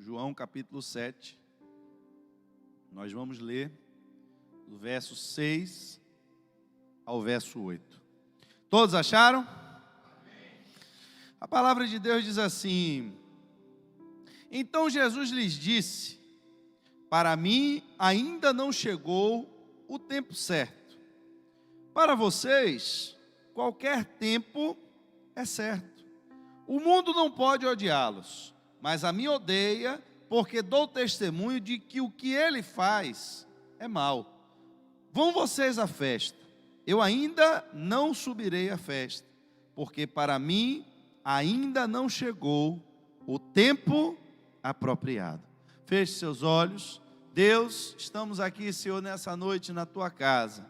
João capítulo 7. Nós vamos ler do verso 6 ao verso 8. Todos acharam? A palavra de Deus diz assim: então Jesus lhes disse: para mim ainda não chegou o tempo certo. Para vocês, qualquer tempo é certo. O mundo não pode odiá-los, mas a mim odeia, porque dou testemunho de que o que ele faz é mal. Vão vocês à festa. Eu ainda não subirei à festa, porque para mim ainda não chegou o tempo apropriado. Feche seus olhos. Deus, estamos aqui, Senhor, nessa noite na tua casa.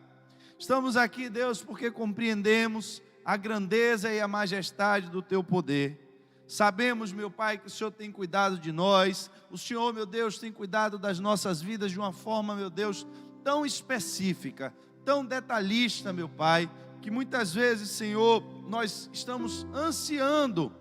Estamos aqui, Deus, porque compreendemos a grandeza e a majestade do teu poder. Sabemos, meu Pai, que o Senhor tem cuidado de nós. O Senhor, meu Deus, tem cuidado das nossas vidas de uma forma, meu Deus, tão específica, tão detalhista, meu Pai, que muitas vezes, Senhor, nós estamos ansiando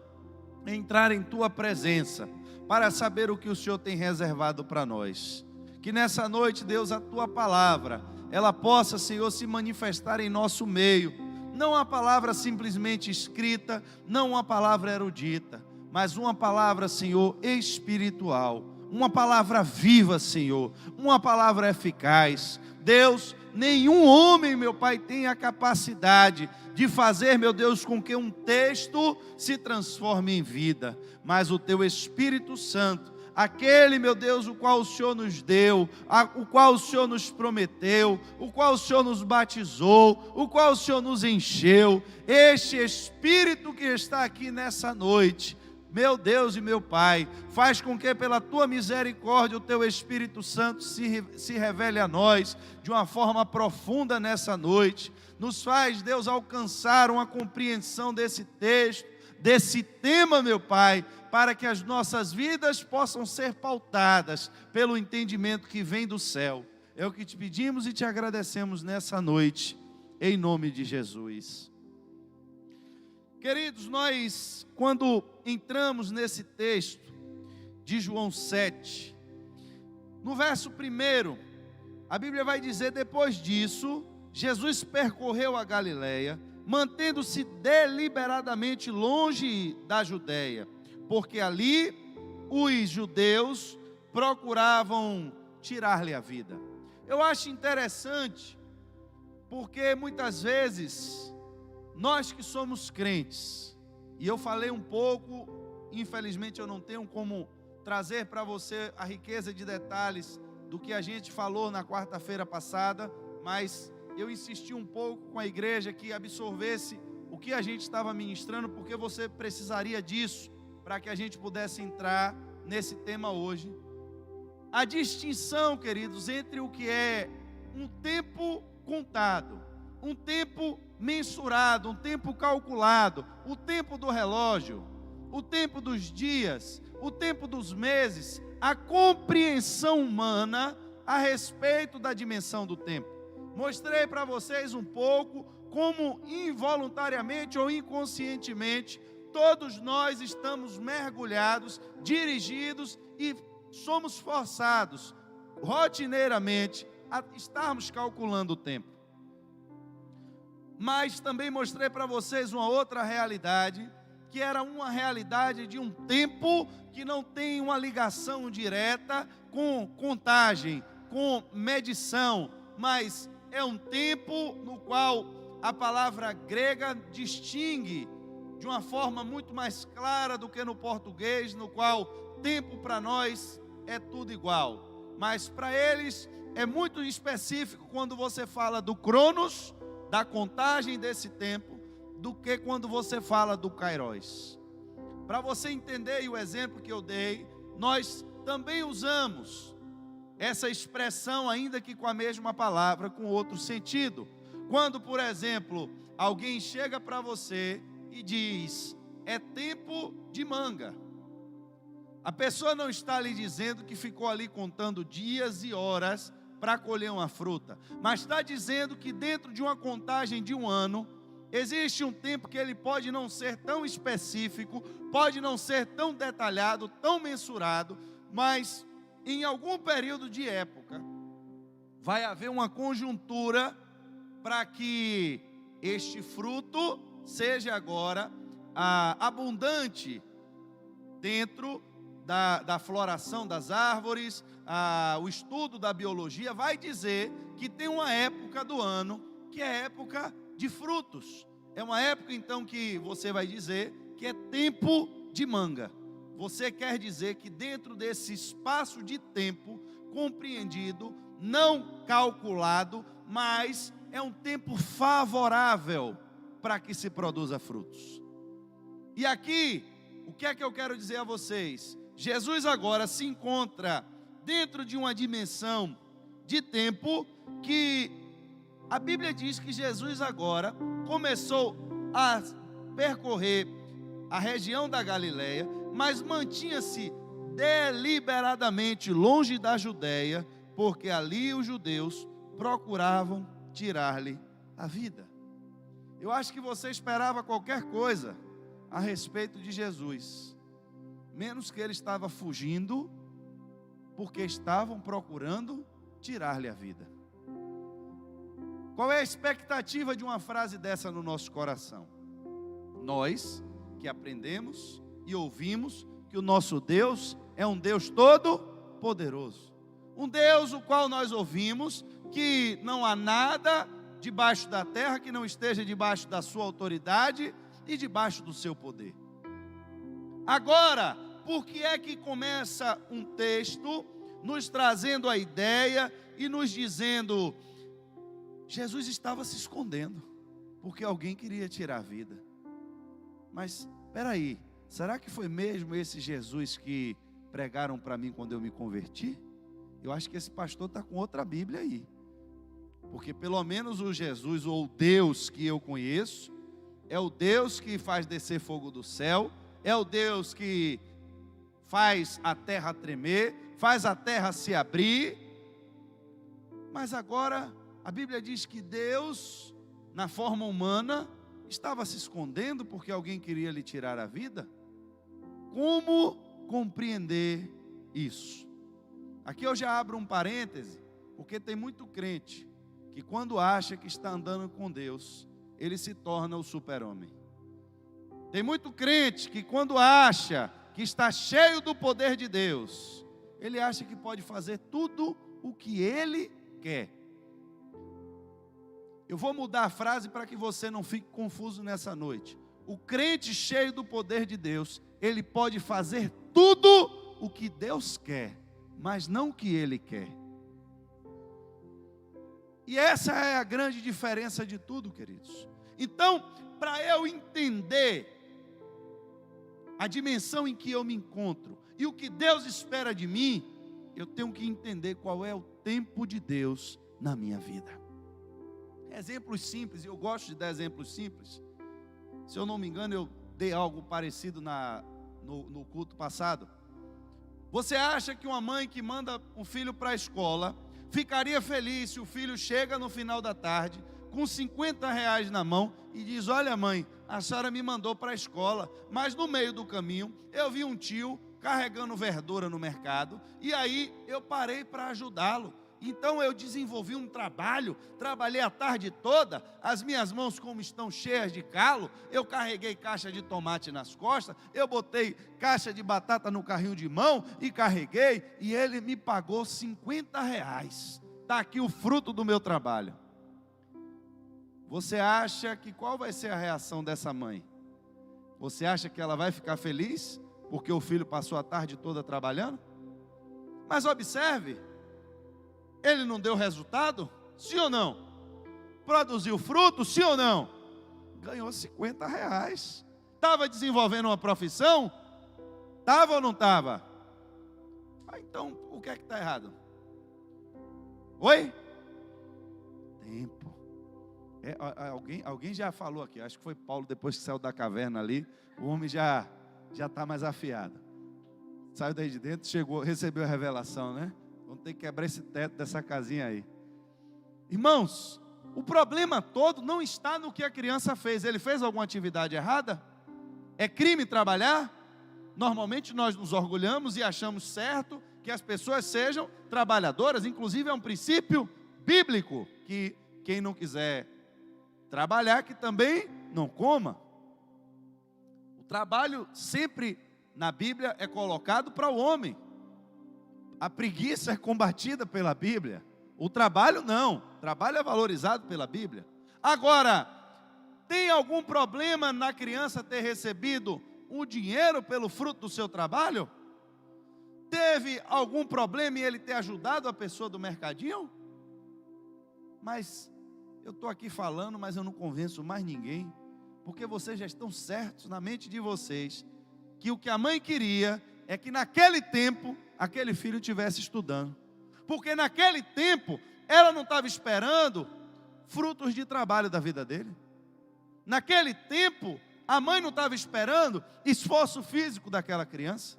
entrar em tua presença para saber o que o Senhor tem reservado para nós. Que nessa noite, Deus, a tua palavra, ela possa, Senhor, se manifestar em nosso meio. Não uma palavra simplesmente escrita, não uma palavra erudita, mas uma palavra, Senhor, espiritual. Uma palavra viva, Senhor, uma palavra eficaz. Deus, nenhum homem, meu Pai, tem a capacidade de fazer, meu Deus, com que um texto se transforme em vida, mas o teu Espírito Santo, aquele, meu Deus, o qual o Senhor nos deu, o qual o Senhor nos prometeu, o qual o Senhor nos batizou, o qual o Senhor nos encheu, este Espírito que está aqui nessa noite, meu Deus e meu Pai, faz com que pela tua misericórdia o teu Espírito Santo se revele a nós de uma forma profunda nessa noite. Nos faz, Deus, alcançar uma compreensão desse texto, desse tema, meu Pai, para que as nossas vidas possam ser pautadas pelo entendimento que vem do céu. É o que te pedimos e te agradecemos nessa noite, em nome de Jesus. Queridos, nós, quando entramos nesse texto de João 7, no verso 1, a Bíblia vai dizer: depois disso, Jesus percorreu a Galileia, mantendo-se deliberadamente longe da Judeia, porque ali os judeus procuravam tirar-lhe a vida. Eu acho interessante, porque muitas vezes nós que somos crentes, e eu falei um pouco, infelizmente eu não tenho como trazer para você a riqueza de detalhes do que a gente falou na quarta-feira passada, mas eu insisti um pouco com a igreja que absorvesse o que a gente estava ministrando, porque você precisaria disso para que a gente pudesse entrar nesse tema hoje. A distinção, queridos, entre o que é um tempo contado, um tempo mensurado, um tempo calculado, o tempo do relógio, o tempo dos dias, o tempo dos meses, a compreensão humana a respeito da dimensão do tempo. Mostrei para vocês um pouco como involuntariamente ou inconscientemente todos nós estamos mergulhados, dirigidos e somos forçados rotineiramente a estarmos calculando o tempo. Mas também mostrei para vocês uma outra realidade, que era uma realidade de um tempo que não tem uma ligação direta com contagem, com medição, mas é um tempo no qual a palavra grega distingue de uma forma muito mais clara do que no português, no qual tempo para nós é tudo igual, mas para eles é muito específico quando você fala do cronos, da contagem desse tempo, do que quando você fala do kairos. Para você entender, e o exemplo que eu dei, nós também usamos essa expressão, ainda que com a mesma palavra, com outro sentido. Quando, por exemplo, alguém chega para você e diz: é tempo de manga. A pessoa não está lhe dizendo que ficou ali contando dias e horas para colher uma fruta, mas está dizendo que dentro de uma contagem de um ano, existe um tempo que ele pode não ser tão específico, pode não ser tão detalhado, tão mensurado, Mas em algum período de época, vai haver uma conjuntura para que este fruto seja agora abundante dentro da floração das árvores. O estudo da biologia vai dizer que tem uma época do ano que é época de frutos. É uma época então que você vai dizer que é tempo de manga. Você quer dizer que dentro desse espaço de tempo compreendido, não calculado, mas é um tempo favorável para que se produza frutos. E aqui, o que é que eu quero dizer a vocês? Jesus agora se encontra dentro de uma dimensão de tempo que a Bíblia diz que Jesus agora começou a percorrer a região da Galileia, mas mantinha-se deliberadamente longe da Judéia, porque ali os judeus procuravam tirar-lhe a vida. Eu acho que você esperava qualquer coisa a respeito de Jesus, menos que ele estava fugindo, porque estavam procurando tirar-lhe a vida. Qual é a expectativa de uma frase dessa no nosso coração? Nós que aprendemos e ouvimos que o nosso Deus é um Deus todo-poderoso. Um Deus o qual nós ouvimos que não há nada debaixo da terra que não esteja debaixo da sua autoridade e debaixo do seu poder. Agora, por que é que começa um texto nos trazendo a ideia e nos dizendo: Jesus estava se escondendo, porque alguém queria tirar a vida. Mas, espera aí, será que foi mesmo esse Jesus que pregaram para mim quando eu me converti? Eu acho que esse pastor está com outra Bíblia aí. Porque pelo menos o Jesus, ou o Deus que eu conheço, é o Deus que faz descer fogo do céu, é o Deus que faz a terra tremer, faz a terra se abrir. Mas agora a Bíblia diz que Deus, na forma humana, estava se escondendo porque alguém queria lhe tirar a vida. Como compreender isso? Aqui eu já abro um parêntese, porque tem muito crente que quando acha que está andando com Deus, ele se torna o super-homem. Tem muito crente que quando acha que está cheio do poder de Deus, ele acha que pode fazer tudo o que ele quer. Eu vou mudar a frase para que você não fique confuso nessa noite. O crente cheio do poder de Deus, ele pode fazer tudo o que Deus quer, mas não o que ele quer. E essa é a grande diferença de tudo, queridos. Então, para eu entender a dimensão em que eu me encontro e o que Deus espera de mim, eu tenho que entender qual é o tempo de Deus na minha vida. Exemplos simples, e eu gosto de dar exemplos simples. Se eu não me engano, eu dei algo parecido no culto passado. Você acha que uma mãe que manda um filho para a escola ficaria feliz se o filho chega no final da tarde com R$50 na mão e diz: olha mãe, a senhora me mandou para a escola, mas no meio do caminho eu vi um tio carregando verdura no mercado e aí eu parei para ajudá-lo. Então eu desenvolvi um trabalho, trabalhei a tarde toda, as minhas mãos como estão cheias de calo, eu carreguei caixa de tomate nas costas, eu botei caixa de batata no carrinho de mão e carreguei, e ele me pagou R$50. Está aqui o fruto do meu trabalho. Você acha que qual vai ser a reação dessa mãe? Você acha que ela vai ficar feliz porque o filho passou a tarde toda trabalhando? Mas observe, ele não deu resultado? Sim ou não? Produziu fruto? Sim ou não? Ganhou R$50. Estava desenvolvendo uma profissão? Estava ou não estava? Então, o que é que está errado? Oi? Tempo. Alguém já falou aqui, acho que foi Paulo, depois que saiu da caverna ali, o homem já está mais afiado. Saiu daí de dentro, recebeu a revelação, né? Vamos ter que quebrar esse teto dessa casinha aí. Irmãos, o problema todo não está no que a criança fez. Ele fez alguma atividade errada? É crime trabalhar? Normalmente nós nos orgulhamos e achamos certo que as pessoas sejam trabalhadoras, inclusive é um princípio bíblico, que quem não quiser trabalhar, que também não coma. O trabalho sempre na Bíblia é colocado para o homem. A preguiça é combatida pela Bíblia. O trabalho não. O trabalho é valorizado pela Bíblia. Agora, tem algum problema na criança ter recebido o dinheiro pelo fruto do seu trabalho? Teve algum problema em ele ter ajudado a pessoa do mercadinho? Mas eu estou aqui falando, mas eu não convenço mais ninguém, porque vocês já estão certos na mente de vocês, que o que a mãe queria é que naquele tempo, aquele filho estivesse estudando, porque naquele tempo, ela não estava esperando frutos de trabalho da vida dele. Naquele tempo, a mãe não estava esperando esforço físico daquela criança.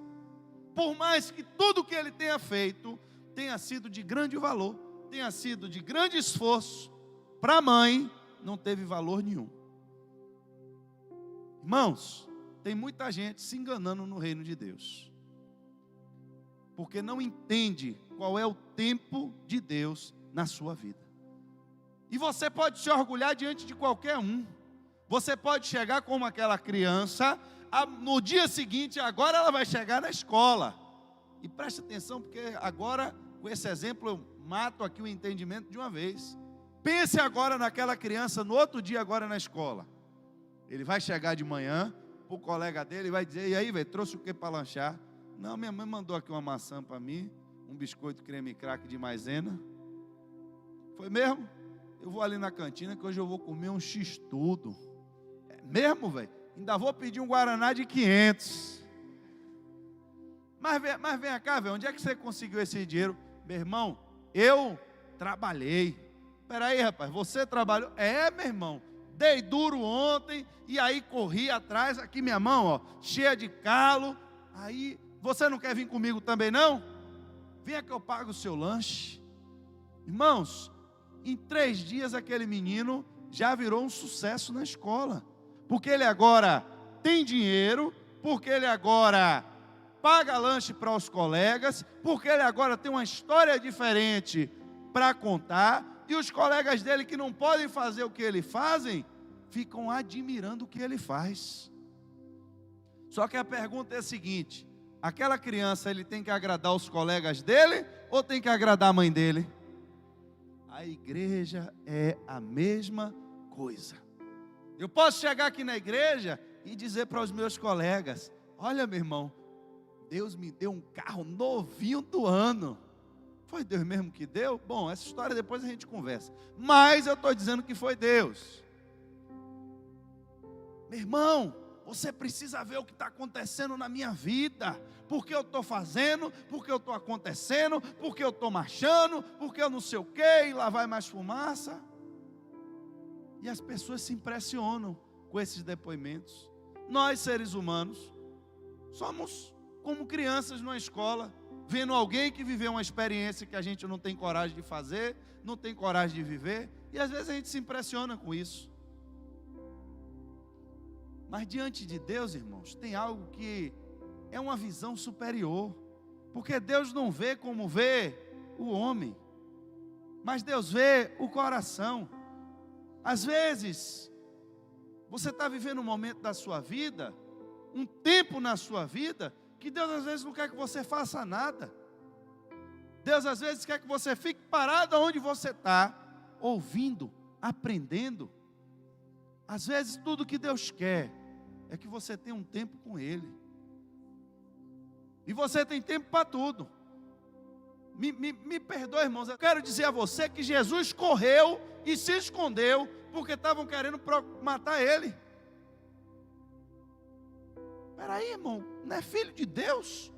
Por mais que tudo que ele tenha feito tenha sido de grande valor, tenha sido de grande esforço, para a mãe não teve valor nenhum. Irmãos, tem muita gente se enganando no reino de Deus, porque não entende qual é o tempo de Deus na sua vida. E você pode se orgulhar diante de qualquer um. Você pode chegar como aquela criança, no dia seguinte, agora ela vai chegar na escola. E preste atenção, porque agora, com esse exemplo, eu mato aqui o entendimento de uma vez. Pense agora naquela criança, no outro dia agora na escola. Ele vai chegar de manhã, para o colega dele, e vai dizer: e aí, velho, trouxe o que para lanchar? Não, minha mãe mandou aqui uma maçã para mim, um biscoito creme crack de maisena. Foi mesmo? Eu vou ali na cantina que hoje eu vou comer um x-tudo. É mesmo, velho? Ainda vou pedir um guaraná de 500. Mas vem cá, velho, onde é que você conseguiu esse dinheiro? Meu irmão, eu trabalhei. Espera aí, rapaz, você trabalhou? É, meu irmão, dei duro ontem, e aí corri atrás, aqui minha mão, ó, cheia de calo. Aí, você não quer vir comigo também não? Venha que eu pago o seu lanche. Irmãos, em 3 dias aquele menino já virou um sucesso na escola, porque ele agora tem dinheiro, porque ele agora paga lanche para os colegas, porque ele agora tem uma história diferente para contar, e os colegas dele que não podem fazer o que ele fazem, ficam admirando o que ele faz. Só que a pergunta é a seguinte: aquela criança, ele tem que agradar os colegas dele, ou tem que agradar a mãe dele? A igreja é a mesma coisa. Eu posso chegar aqui na igreja e dizer para os meus colegas: olha, meu irmão, Deus me deu um carro novinho do ano. Foi Deus mesmo que deu? Bom, essa história depois a gente conversa. Mas eu estou dizendo que foi Deus. Meu irmão, você precisa ver o que está acontecendo na minha vida. Porque eu estou fazendo, porque eu estou acontecendo, porque eu estou marchando, porque eu não sei o quê, e lá vai mais fumaça. E as pessoas se impressionam com esses depoimentos. Nós, seres humanos, somos como crianças numa escola, vendo alguém que viveu uma experiência que a gente não tem coragem de fazer, não tem coragem de viver, e às vezes a gente se impressiona com isso. Mas diante de Deus, irmãos, tem algo que é uma visão superior, porque Deus não vê como vê o homem, mas Deus vê o coração. Às vezes, você está vivendo um momento da sua vida, um tempo na sua vida, que Deus às vezes não quer que você faça nada. Deus às vezes quer que você fique parado onde você está, ouvindo, aprendendo. Às vezes tudo que Deus quer é que você tenha um tempo com Ele. E você tem tempo para tudo. Me perdoe, irmãos, eu quero dizer a você que Jesus correu e se escondeu porque estavam querendo matar Ele. Espera aí, irmão, não é filho de Deus?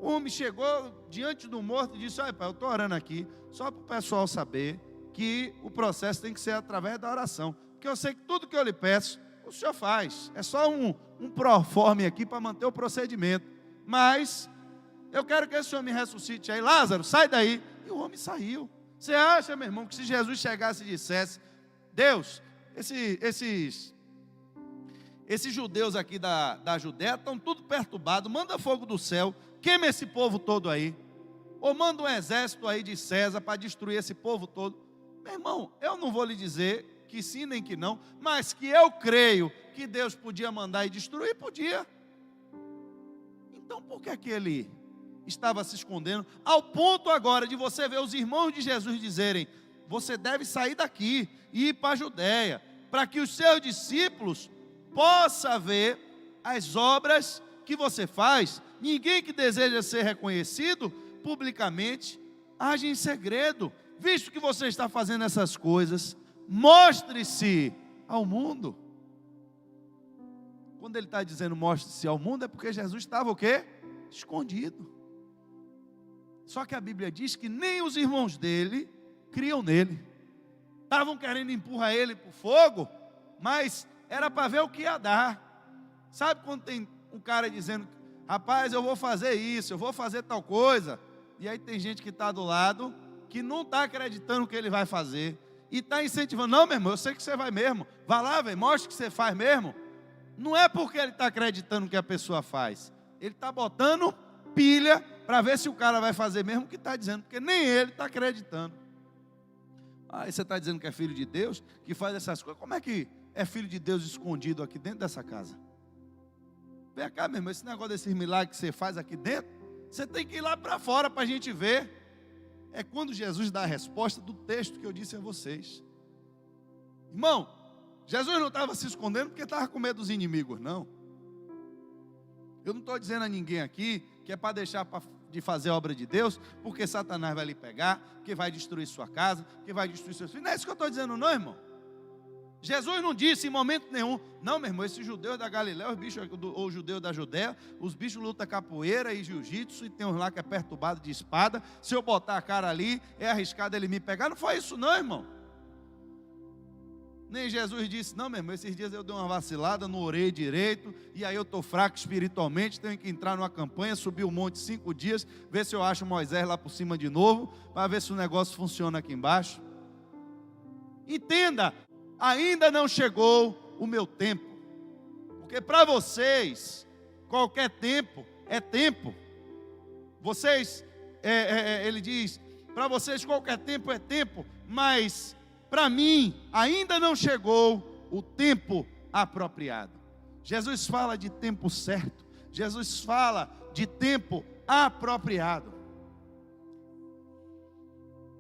O homem chegou diante do morto e disse: olha, pai, eu estou orando aqui só para o pessoal saber que o processo tem que ser através da oração, porque eu sei que tudo que eu lhe peço, o senhor faz. É só um proforme aqui para manter o procedimento. Mas eu quero que esse senhor me ressuscite aí. Lázaro, sai daí. E o homem saiu. Você acha, meu irmão, que se Jesus chegasse e dissesse: Deus, esses judeus aqui da Judéia estão tudo perturbados, manda fogo do céu, queima esse povo todo aí. ou manda um exército aí de César para destruir esse povo todo. Meu irmão, eu não vou lhe dizer que sim nem que não, mas que eu creio que Deus podia mandar e destruir, podia. Então por que que ele estava se escondendo? Ao ponto agora de você ver os irmãos de Jesus dizerem: você deve sair daqui e ir para a Judéia, para que os seus discípulos possam ver as obras que você faz. Ninguém que deseja ser reconhecido publicamente age em segredo. Visto que você está fazendo essas coisas, mostre-se ao mundo. Quando ele está dizendo mostre-se ao mundo, é porque Jesus estava o quê? Escondido. Só que a Bíblia diz que nem os irmãos dele criam nele. Estavam querendo empurrar ele para o fogo, mas era para ver o que ia dar. Sabe quando tem um cara dizendo: rapaz, eu vou fazer isso, eu vou fazer tal coisa, e aí tem gente que está do lado, que não está acreditando que ele vai fazer, e está incentivando: não, meu irmão, eu sei que você vai mesmo, vai lá, velho, mostra que você faz mesmo. Não é porque ele está acreditando que a pessoa faz, ele está botando pilha para ver se o cara vai fazer mesmo o que está dizendo, porque nem ele está acreditando. Aí você está dizendo que é filho de Deus, que faz essas coisas. Como é que é filho de Deus escondido aqui dentro dessa casa? Vem cá, meu irmão, esse negócio desses milagres que você faz aqui dentro, você tem que ir lá para fora para a gente ver. É quando Jesus dá a resposta do texto que eu disse a vocês. Irmão, Jesus não estava se escondendo porque estava com medo dos inimigos, não. Eu não estou dizendo a ninguém aqui que é para deixar de fazer a obra de Deus, porque Satanás vai lhe pegar, que vai destruir sua casa, que vai destruir seus filhos. Não é isso que eu estou dizendo, não, irmão. Jesus não disse em momento nenhum: não, meu irmão, esses judeus da Galiléia, os bichos, ou judeus da Judéia, os bichos lutam capoeira e jiu-jitsu, e tem uns lá que é perturbado de espada, se eu botar a cara ali, é arriscado ele me pegar. Não foi isso não, irmão. Nem Jesus disse: não, meu irmão, esses dias eu dei uma vacilada, não orei direito, e aí eu estou fraco espiritualmente, tenho que entrar numa campanha, subir o monte 5 dias, ver se eu acho Moisés lá por cima de novo, para ver se o negócio funciona aqui embaixo. Entenda, ainda não chegou o meu tempo, porque para vocês, qualquer tempo é tempo. Vocês, ele diz, para vocês qualquer tempo é tempo, mas para mim ainda não chegou o tempo apropriado. Jesus fala de tempo certo, Jesus fala de tempo apropriado.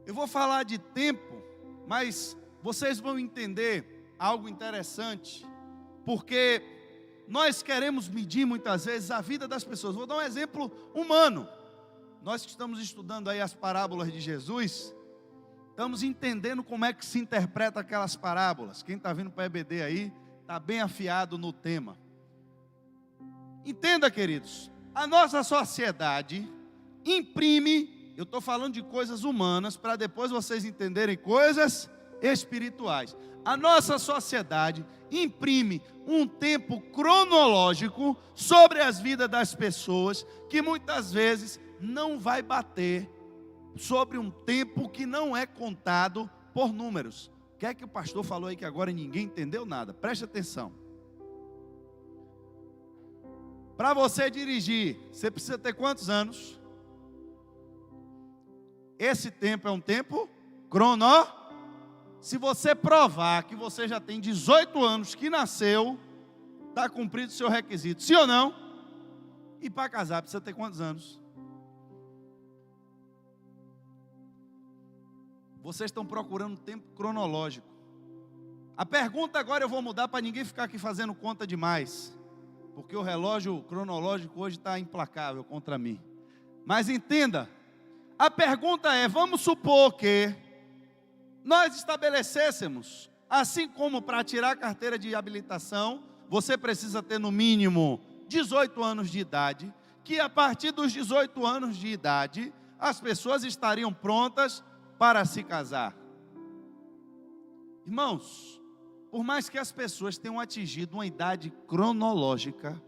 Eu vou falar de tempo, mas vocês vão entender algo interessante, porque nós queremos medir muitas vezes a vida das pessoas. Vou dar um exemplo humano. Nós que estamos estudando aí as parábolas de Jesus, estamos entendendo como é que se interpreta aquelas parábolas. Quem está vindo para a EBD aí, está bem afiado no tema. Entenda, queridos, a nossa sociedade imprime, eu estou falando de coisas humanas, para depois vocês entenderem coisas espirituais. A nossa sociedade imprime um tempo cronológico sobre as vidas das pessoas, que muitas vezes não vai bater sobre um tempo que não é contado por números. O que é que o pastor falou aí que agora ninguém entendeu nada? Preste atenção. Para você dirigir, você precisa ter quantos anos? Esse tempo é um tempo cronológico. Se você provar que você já tem 18 anos que nasceu, está cumprido o seu requisito, sim ou não? E para casar precisa ter quantos anos? Vocês estão procurando tempo cronológico. A pergunta agora eu vou mudar para ninguém ficar aqui fazendo conta demais, porque o relógio cronológico hoje está implacável contra mim. Mas entenda, a pergunta é: vamos supor que nós estabelecêssemos, assim como para tirar a carteira de habilitação, você precisa ter no mínimo 18 anos de idade, que a partir dos 18 anos de idade, as pessoas estariam prontas para se casar. Irmãos, por mais que as pessoas tenham atingido uma idade cronológica,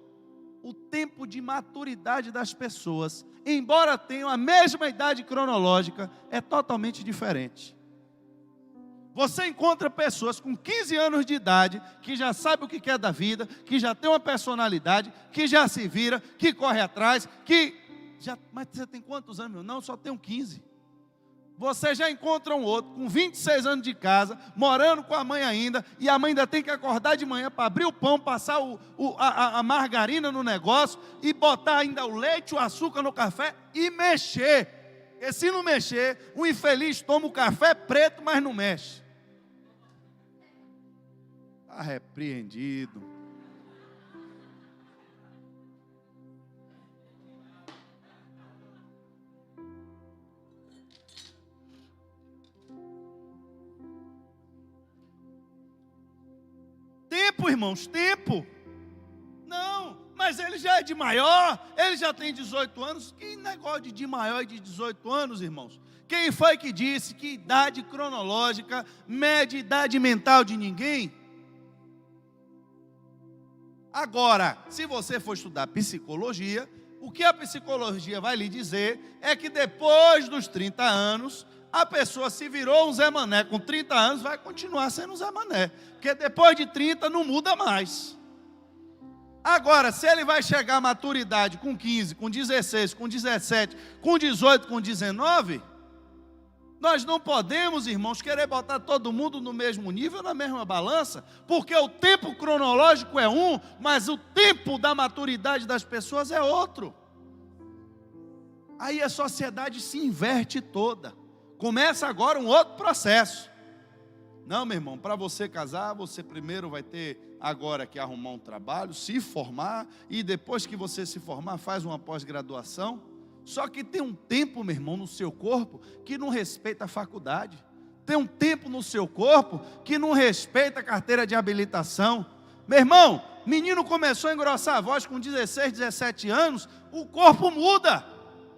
o tempo de maturidade das pessoas, embora tenham a mesma idade cronológica, é totalmente diferente. Você encontra pessoas com 15 anos de idade, que já sabe o que quer da vida, que já tem uma personalidade, que já se vira, que corre atrás, que Mas você tem quantos anos, meu? Não, só tenho 15. Você já encontra um outro com 26 anos de casa, morando com a mãe ainda, e a mãe ainda tem que acordar de manhã para abrir o pão, passar a margarina no negócio, e botar ainda o leite, o açúcar no café, e mexer. Porque se não mexer, o infeliz toma o café preto, mas não mexe. Está repreendido. Tempo, irmãos, tempo. Não, mas ele já é de maior, ele já tem 18 anos. Que negócio de maior e de 18 anos, irmãos? Quem foi que disse que idade cronológica mede idade mental de ninguém? Agora, se você for estudar psicologia, o que a psicologia vai lhe dizer é que depois dos 30 anos, a pessoa se virou um Zé Mané com 30 anos, vai continuar sendo um Zé Mané. Porque depois de 30 não muda mais. Agora, se ele vai chegar à maturidade com 15, com 16, com 17, com 18, com 19, nós não podemos, irmãos, querer botar todo mundo no mesmo nível, na mesma balança, porque o tempo cronológico é um, mas o tempo da maturidade das pessoas é outro. Aí a sociedade se inverte toda. Começa agora um outro processo. Não, meu irmão, para você casar, você primeiro vai ter agora que arrumar um trabalho, se formar, e depois que você se formar, faz uma pós-graduação. Só que tem um tempo, meu irmão, no seu corpo, que não respeita a faculdade. Tem um tempo no seu corpo que não respeita a carteira de habilitação. Meu irmão, menino começou a engrossar a voz com 16, 17 anos, o corpo muda.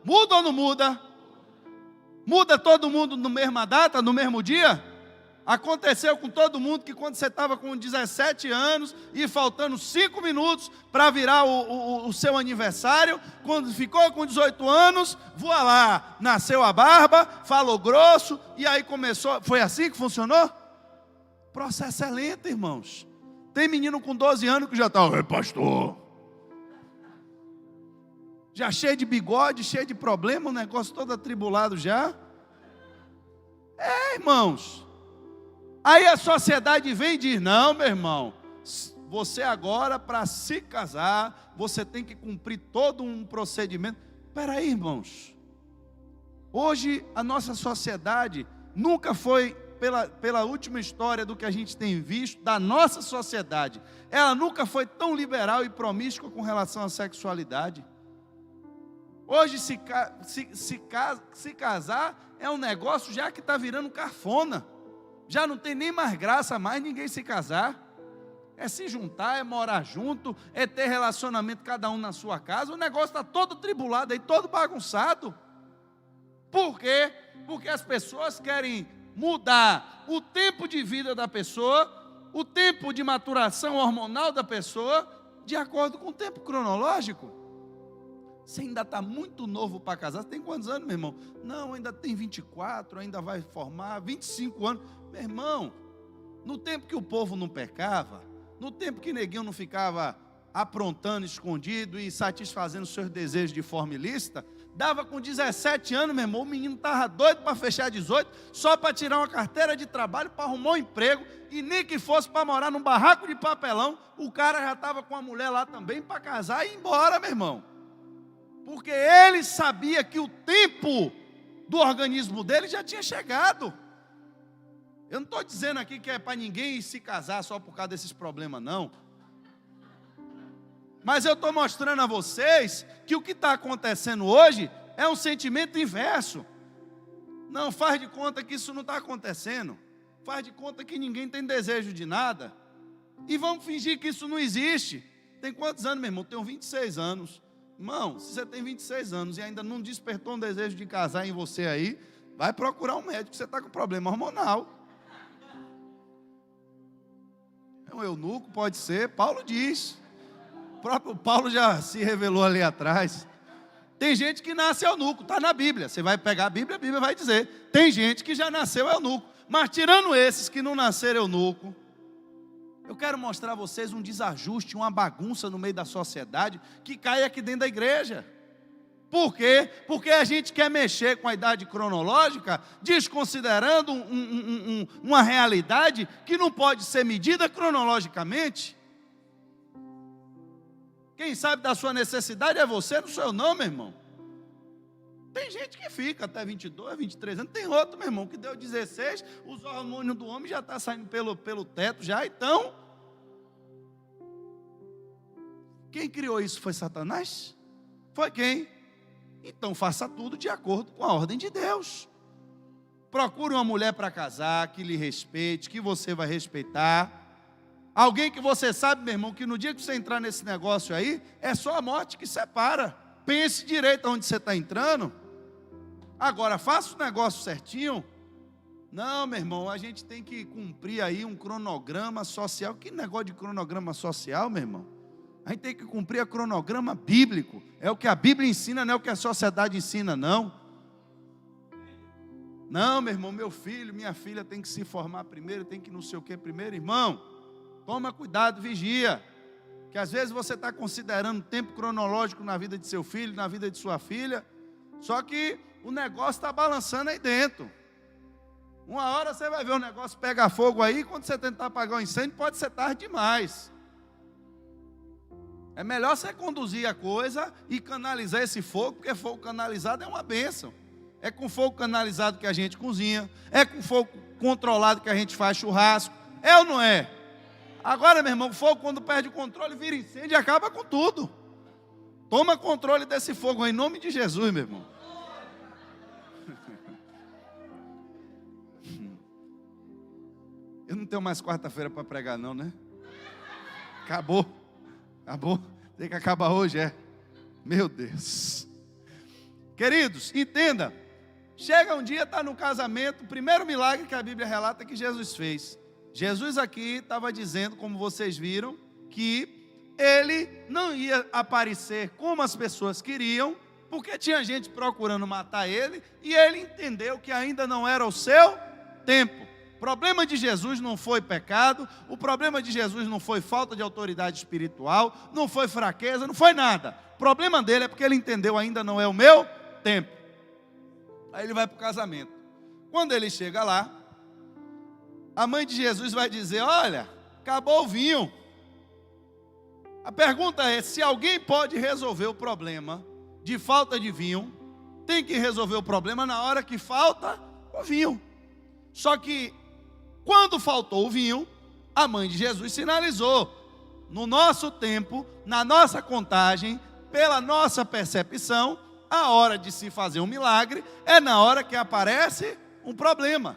Muda ou não muda? Muda todo mundo na mesma data, no mesmo dia? Aconteceu com todo mundo que quando você estava com 17 anos e faltando 5 minutos para virar o seu aniversário, quando ficou com 18 anos, voa lá, nasceu a barba, falou grosso, e aí começou, foi assim que funcionou? O processo é lento, irmãos. Tem menino com 12 anos que já está, pastor, já cheio de bigode, cheio de problema, o negócio todo atribulado já. Irmãos. Aí a sociedade vem e diz, não, meu irmão, você agora para se casar, você tem que cumprir todo um procedimento. Espera aí, irmãos. Hoje a nossa sociedade nunca foi, pela última história do que a gente tem visto, da nossa sociedade, ela nunca foi tão liberal e promíscua com relação à sexualidade. Hoje se casar é um negócio já que está virando cafona. Já não tem nem mais graça mais ninguém se casar. É se juntar, é morar junto, é ter relacionamento cada um na sua casa. O negócio está todo tribulado aí, todo bagunçado. Por quê? Porque as pessoas querem mudar o tempo de vida da pessoa, o tempo de maturação hormonal da pessoa, de acordo com o tempo cronológico. Você ainda está muito novo para casar. Você tem quantos anos, meu irmão? Não, ainda tem 24, ainda vai formar, 25 anos. Meu irmão, no tempo que o povo não pecava, no tempo que neguinho não ficava aprontando, escondido e satisfazendo seus desejos de forma ilícita, dava com 17 anos, meu irmão, o menino estava doido para fechar 18, só para tirar uma carteira de trabalho, para arrumar um emprego, e nem que fosse para morar num barraco de papelão, o cara já estava com a mulher lá também para casar e ir embora, meu irmão. Porque ele sabia que o tempo do organismo dele já tinha chegado. Eu não estou dizendo aqui que é para ninguém se casar só por causa desses problemas, não. Mas eu estou mostrando a vocês que o que está acontecendo hoje é um sentimento inverso. Não, faz de conta que isso não está acontecendo. Faz de conta que ninguém tem desejo de nada. E vamos fingir que isso não existe. Tem quantos anos, meu irmão? Tenho 26 anos. Irmão, se você tem 26 anos e ainda não despertou um desejo de casar em você aí, vai procurar um médico, você está com problema hormonal. É um eunuco, pode ser, Paulo diz. O próprio Paulo já se revelou ali atrás. Tem gente que nasce eunuco, está na Bíblia. Você vai pegar a Bíblia vai dizer. Tem gente que já nasceu eunuco. Mas tirando esses que não nasceram eunuco, eu quero mostrar a vocês um desajuste, uma bagunça no meio da sociedade que cai aqui dentro da igreja. Por quê? Porque a gente quer mexer com a idade cronológica, desconsiderando uma realidade que não pode ser medida cronologicamente. Quem sabe da sua necessidade é você, não sou eu não, meu irmão. Tem gente que fica até 22, 23 anos. Tem outro, meu irmão, que deu 16, os hormônios do homem já estão saindo pelo teto já. Então, quem criou isso foi Satanás? Foi quem? Então faça tudo de acordo com a ordem de Deus. Procure uma mulher para casar, que lhe respeite, que você vai respeitar. Alguém que você sabe, meu irmão, que no dia que você entrar nesse negócio aí, é só a morte que separa. Pense direito onde você está entrando. Agora, faça o negócio certinho. Não, meu irmão, a gente tem que cumprir aí um cronograma social. Que negócio de cronograma social, meu irmão? A gente tem que cumprir o cronograma bíblico. É o que a Bíblia ensina, não é o que a sociedade ensina, não. Não, meu irmão, meu filho, minha filha tem que se formar primeiro, tem que não sei o que primeiro. Irmão, toma cuidado, vigia. Que às vezes você está considerando tempo cronológico na vida de seu filho, na vida de sua filha. Só que o negócio está balançando aí dentro. Uma hora você vai ver o negócio pegar fogo aí, quando você tentar apagar o incêndio, pode ser tarde demais. É melhor você conduzir a coisa e canalizar esse fogo, porque fogo canalizado é uma bênção. É com fogo canalizado que a gente cozinha, é com fogo controlado que a gente faz churrasco. É ou não é? Agora, meu irmão, o fogo quando perde o controle, vira incêndio e acaba com tudo. Toma controle desse fogo em nome de Jesus, meu irmão. Eu não tenho mais quarta-feira para pregar não, né? Acabou. Tem que acabar hoje, é. Meu Deus. Queridos, entenda. Chega um dia, está no casamento, o primeiro milagre que a Bíblia relata que Jesus fez. Jesus aqui estava dizendo, como vocês viram, que ele não ia aparecer como as pessoas queriam, porque tinha gente procurando matar ele, e ele entendeu que ainda não era o seu tempo. O problema de Jesus não foi pecado, o problema de Jesus não foi falta de autoridade espiritual, não foi fraqueza, não foi nada. O problema dele é porque ele entendeu, ainda não é o meu tempo. Aí ele vai para o casamento. Quando ele chega lá, a mãe de Jesus vai dizer: olha, acabou o vinho. A pergunta é, se alguém pode resolver o problema de falta de vinho, tem que resolver o problema na hora que falta o vinho. Só que, quando faltou o vinho, a mãe de Jesus sinalizou. No nosso tempo, na nossa contagem, pela nossa percepção, a hora de se fazer um milagre é na hora que aparece um problema.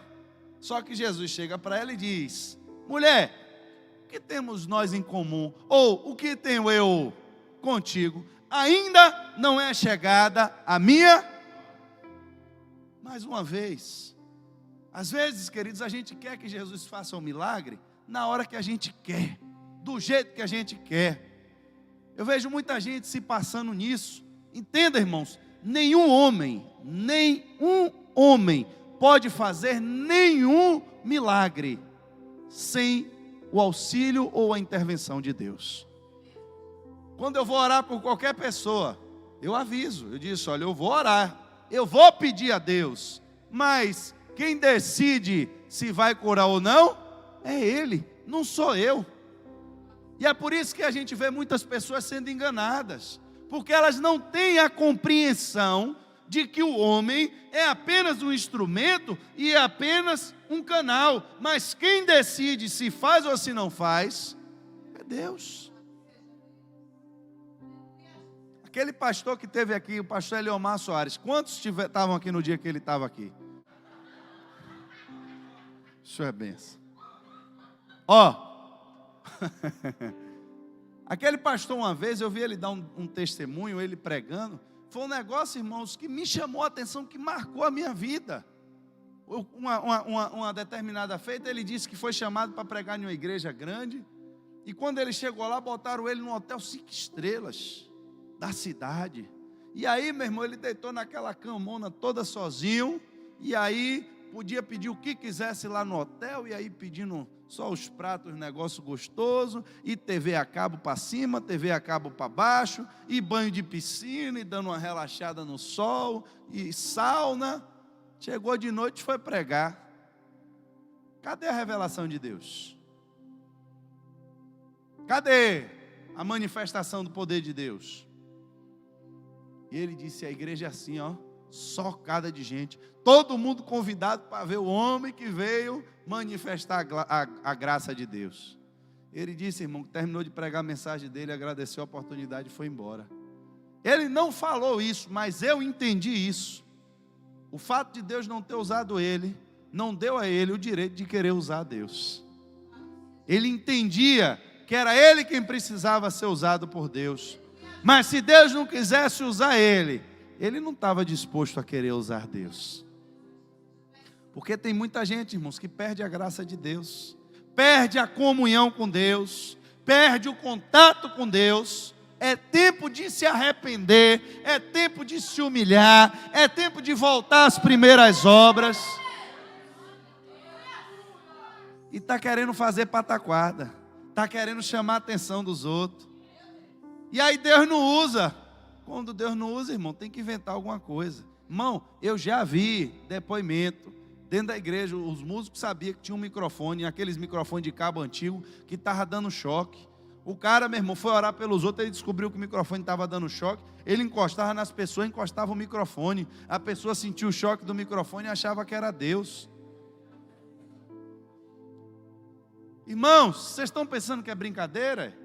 Só que Jesus chega para ela e diz: mulher, o que temos nós em comum? Ou o que tenho eu contigo? Ainda não é chegada a minha. Mais uma vez, às vezes, queridos, a gente quer que Jesus faça um milagre na hora que a gente quer, do jeito que a gente quer. Eu vejo muita gente se passando nisso. Entenda, irmãos, nenhum homem pode fazer nenhum milagre sem o auxílio ou a intervenção de Deus. Quando eu vou orar por qualquer pessoa, eu aviso, eu disse: olha, eu vou orar, eu vou pedir a Deus, mas quem decide se vai curar ou não, é Ele, não sou eu. E é por isso que a gente vê muitas pessoas sendo enganadas, porque elas não têm a compreensão de que o homem é apenas um instrumento e é apenas um canal, mas quem decide se faz ou se não faz, é Deus. Aquele pastor que teve aqui, o pastor Eliomar Soares, quantos estavam aqui no dia que ele estava aqui? Isso é benção. Aquele pastor, uma vez, eu vi ele dar um testemunho, ele pregando. Foi um negócio, irmãos, que me chamou a atenção, que marcou a minha vida. Uma determinada feita, ele disse que foi chamado para pregar em uma igreja grande. E quando ele chegou lá, botaram ele num hotel 5 estrelas da cidade. E aí, meu irmão, ele deitou naquela camona toda sozinho. E aí, podia pedir o que quisesse lá no hotel. E aí, pedindo só os pratos, negócio gostoso, e TV a cabo para cima, TV a cabo para baixo, e banho de piscina, e dando uma relaxada no sol, e sauna. Chegou de noite e foi pregar. Cadê a revelação de Deus? Cadê a manifestação do poder de Deus? E ele disse, a igreja é assim, ó, socada de gente, todo mundo convidado para ver o homem que veio manifestar a graça de Deus. Ele disse, irmão, que terminou de pregar a mensagem dele, agradeceu a oportunidade e foi embora. Ele não falou isso, mas eu entendi isso. O fato de Deus não ter usado ele, não deu a ele o direito de querer usar Deus. Ele entendia que era ele quem precisava ser usado por Deus. Mas se Deus não quisesse usar ele, ele não estava disposto a querer usar Deus. Porque tem muita gente, irmãos, que perde a graça de Deus, perde a comunhão com Deus, perde o contato com Deus. É tempo de se arrepender, é tempo de se humilhar, é tempo de voltar às primeiras obras. E está querendo fazer pataquada, está querendo chamar a atenção dos outros. E aí Deus não usa. Quando Deus não usa, irmão, tem que inventar alguma coisa. Irmão, eu já vi depoimento dentro da igreja, os músicos sabiam que tinha um microfone, aqueles microfones de cabo antigo, que estava dando choque. O cara, meu irmão, foi orar pelos outros, ele descobriu que o microfone estava dando choque, ele encostava nas pessoas, encostava o microfone, a pessoa sentiu o choque do microfone e achava que era Deus. Irmãos, vocês estão pensando que é brincadeira?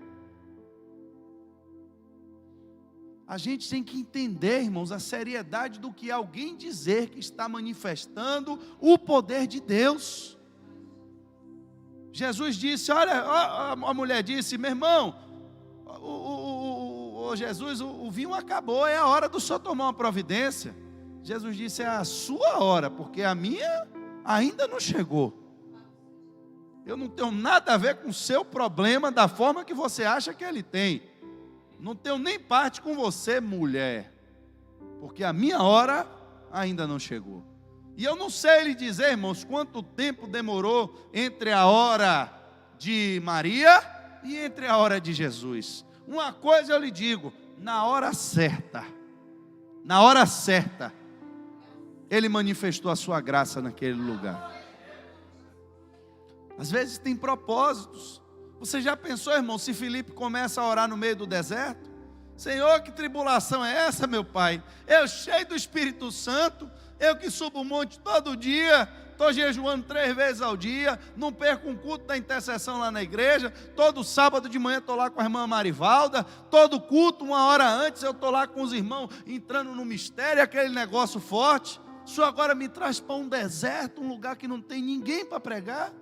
A gente tem que entender, irmãos, a seriedade do que alguém dizer que está manifestando o poder de Deus. Jesus disse, olha, a mulher disse, meu irmão, Jesus, o vinho acabou, é a hora do senhor tomar uma providência. Jesus disse, é a sua hora, porque a minha ainda não chegou. Eu não tenho nada a ver com o seu problema da forma que você acha que ele tem. Não tenho nem parte com você, mulher, porque a minha hora ainda não chegou. E eu não sei lhe dizer, irmãos, quanto tempo demorou entre a hora de Maria e entre a hora de Jesus. Uma coisa eu lhe digo, na hora certa, Ele manifestou a sua graça naquele lugar. Às vezes tem propósitos. Você já pensou, irmão, se Filipe começa a orar no meio do deserto? Senhor, que tribulação é essa, meu pai? Eu cheio do Espírito Santo, eu que subo o monte todo dia, estou jejuando 3 vezes ao dia, não perco um culto da intercessão lá na igreja, todo sábado de manhã estou lá com a irmã Marivalda, todo culto, 1 hora antes, eu estou lá com os irmãos, entrando no mistério, aquele negócio forte. O Senhor agora me traz para um deserto, um lugar que não tem ninguém para pregar.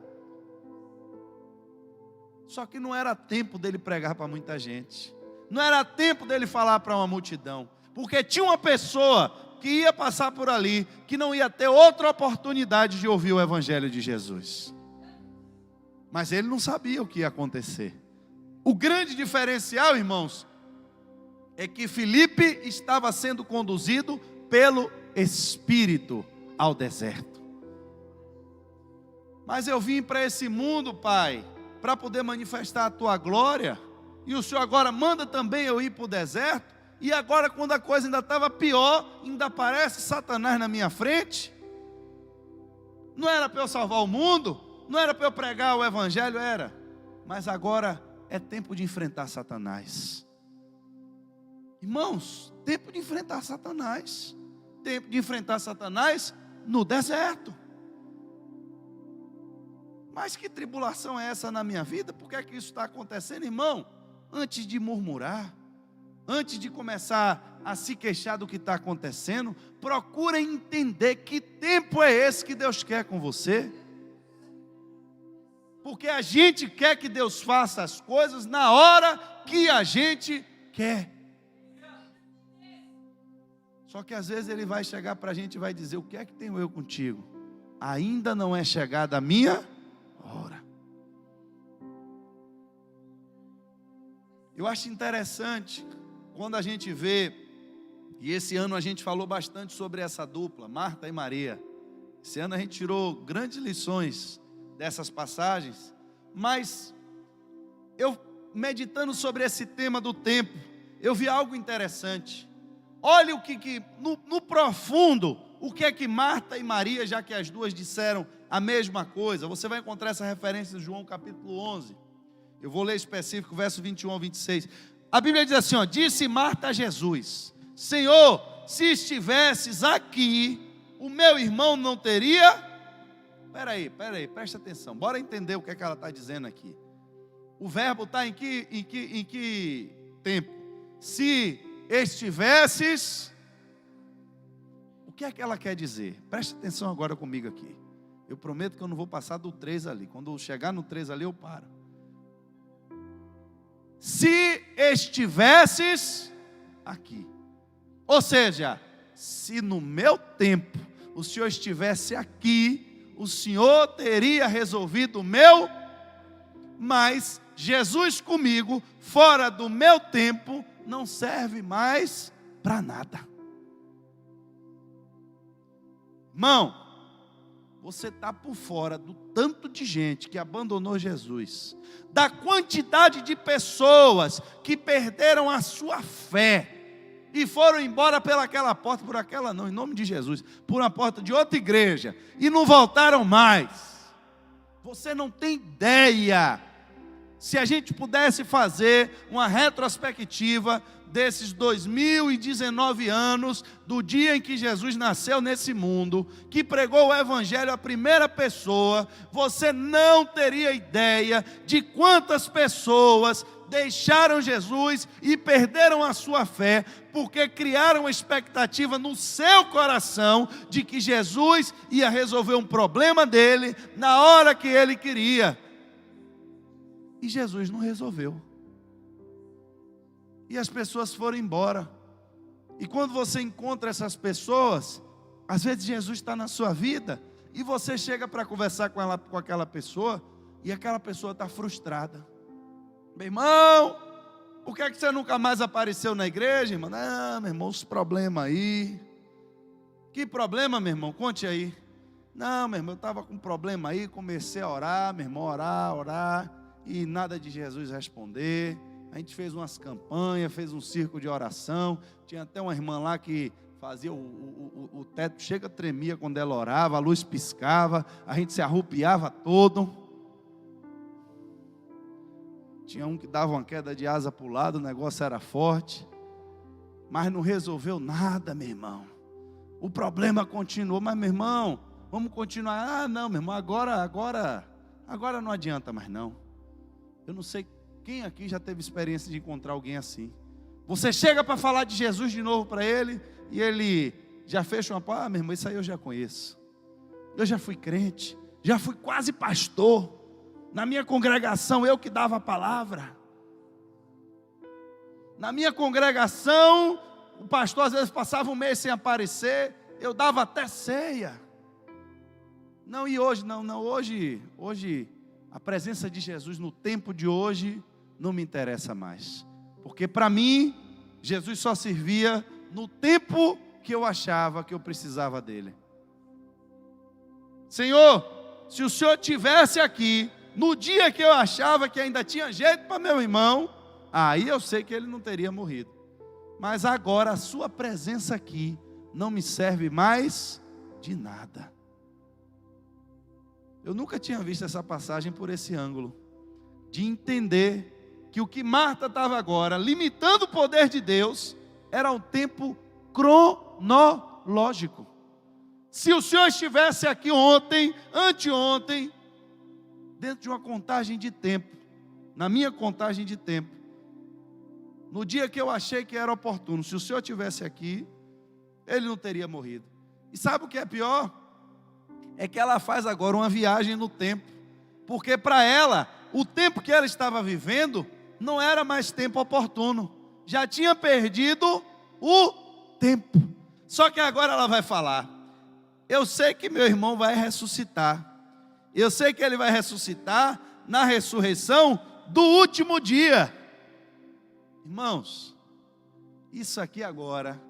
Só que não era tempo dele pregar para muita gente, não era tempo dele falar para uma multidão, porque tinha uma pessoa que ia passar por ali, que não ia ter outra oportunidade de ouvir o Evangelho de Jesus. Mas ele não sabia o que ia acontecer. O grande diferencial, irmãos, é que Filipe estava sendo conduzido pelo Espírito ao deserto. Mas eu vim para esse mundo, Pai, para poder manifestar a Tua glória, e o Senhor agora manda também eu ir para o deserto, e agora quando a coisa ainda estava pior, ainda aparece Satanás na minha frente. Não era para eu salvar o mundo, não era para eu pregar o Evangelho, era, mas agora é tempo de enfrentar Satanás. Irmãos, tempo de enfrentar Satanás, tempo de enfrentar Satanás no deserto. Mas que tribulação é essa na minha vida? Por que é que isso está acontecendo, irmão? Antes de murmurar, antes de começar a se queixar do que está acontecendo, procura entender que tempo é esse que Deus quer com você. Porque a gente quer que Deus faça as coisas na hora que a gente quer. Só que às vezes Ele vai chegar para a gente e vai dizer, o que é que tenho eu contigo? Ainda não é chegada a minha hora. Eu acho interessante quando a gente vê, e esse ano a gente falou bastante sobre essa dupla, Marta e Maria. Esse ano a gente tirou grandes lições dessas passagens, mas eu, meditando sobre esse tema do tempo, eu vi algo interessante. Olha o que no profundo, o que é que Marta e Maria, já que as duas disseram a mesma coisa, você vai encontrar essa referência em João capítulo 11. Eu vou ler específico, verso 21 ao 26. A Bíblia diz assim, ó, disse Marta a Jesus: Senhor, se estivesses aqui, o meu irmão não teria... Peraí, presta atenção, bora entender o que é que ela está dizendo aqui. O verbo está em que tempo? Se estivesses... O que é que ela quer dizer? Presta atenção agora comigo aqui. Eu prometo que eu não vou passar do 3 ali. Quando eu chegar no 3 ali, eu paro. Se estivesses aqui. Ou seja, se no meu tempo o Senhor estivesse aqui, o Senhor teria resolvido o meu... Mas Jesus comigo, fora do meu tempo, não serve mais para nada. Irmão, você está por fora do tanto de gente que abandonou Jesus, da quantidade de pessoas que perderam a sua fé e foram embora pelaquela porta, por aquela não, em nome de Jesus, por uma porta de outra igreja, e não voltaram mais. Você não tem ideia. Se a gente pudesse fazer uma retrospectiva desses 2019 anos, do dia em que Jesus nasceu nesse mundo, que pregou o Evangelho à primeira pessoa, você não teria ideia de quantas pessoas deixaram Jesus e perderam a sua fé, porque criaram uma expectativa no seu coração de que Jesus ia resolver um problema dele na hora que ele queria. E Jesus não resolveu. E as pessoas foram embora. E quando você encontra essas pessoas, às vezes Jesus está na sua vida, e você chega para conversar com aquela pessoa, e aquela pessoa está frustrada. Meu irmão, por que é que você nunca mais apareceu na igreja, irmão? Não, meu irmão, os problemas aí. Que problema, meu irmão? Conte aí. Não, meu irmão, eu estava com um problema aí, comecei a orar, meu irmão, orar, e nada de Jesus responder. A gente fez umas campanhas, fez um círculo de oração. Tinha até uma irmã lá que fazia o teto, chega, tremia quando ela orava, a luz piscava, a gente se arrupiava todo. Tinha um que dava uma queda de asa para o lado, o negócio era forte. Mas não resolveu nada, meu irmão. O problema continuou, mas meu irmão, vamos continuar. Ah, não, meu irmão, agora não adianta mais não. Eu não sei quem aqui já teve experiência de encontrar alguém assim. Você chega para falar de Jesus de novo para ele, e ele já fecha uma porta. Ah, meu irmão, isso aí eu já conheço. Eu já fui crente, já fui quase pastor. Na minha congregação, eu que dava a palavra. Na minha congregação, o pastor às vezes passava um mês sem aparecer, eu dava até ceia. Não, e hoje, não, hoje a presença de Jesus no tempo de hoje não me interessa mais. Porque para mim, Jesus só servia no tempo que eu achava que eu precisava dele. Senhor, se o Senhor estivesse aqui, no dia que eu achava que ainda tinha jeito para meu irmão, aí eu sei que ele não teria morrido. Mas agora a sua presença aqui não me serve mais de nada. Eu nunca tinha visto essa passagem por esse ângulo, de entender que o que Marta estava agora, limitando o poder de Deus, era um tempo cronológico. Se o Senhor estivesse aqui ontem, anteontem, dentro de uma contagem de tempo, na minha contagem de tempo, no dia que eu achei que era oportuno, se o Senhor estivesse aqui, ele não teria morrido. E sabe o que é pior? É que ela faz agora uma viagem no tempo, porque para ela, o tempo que ela estava vivendo, não era mais tempo oportuno, já tinha perdido o tempo. Só que agora ela vai falar: eu sei que meu irmão vai ressuscitar, eu sei que ele vai ressuscitar na ressurreição do último dia. Irmãos, isso aqui agora,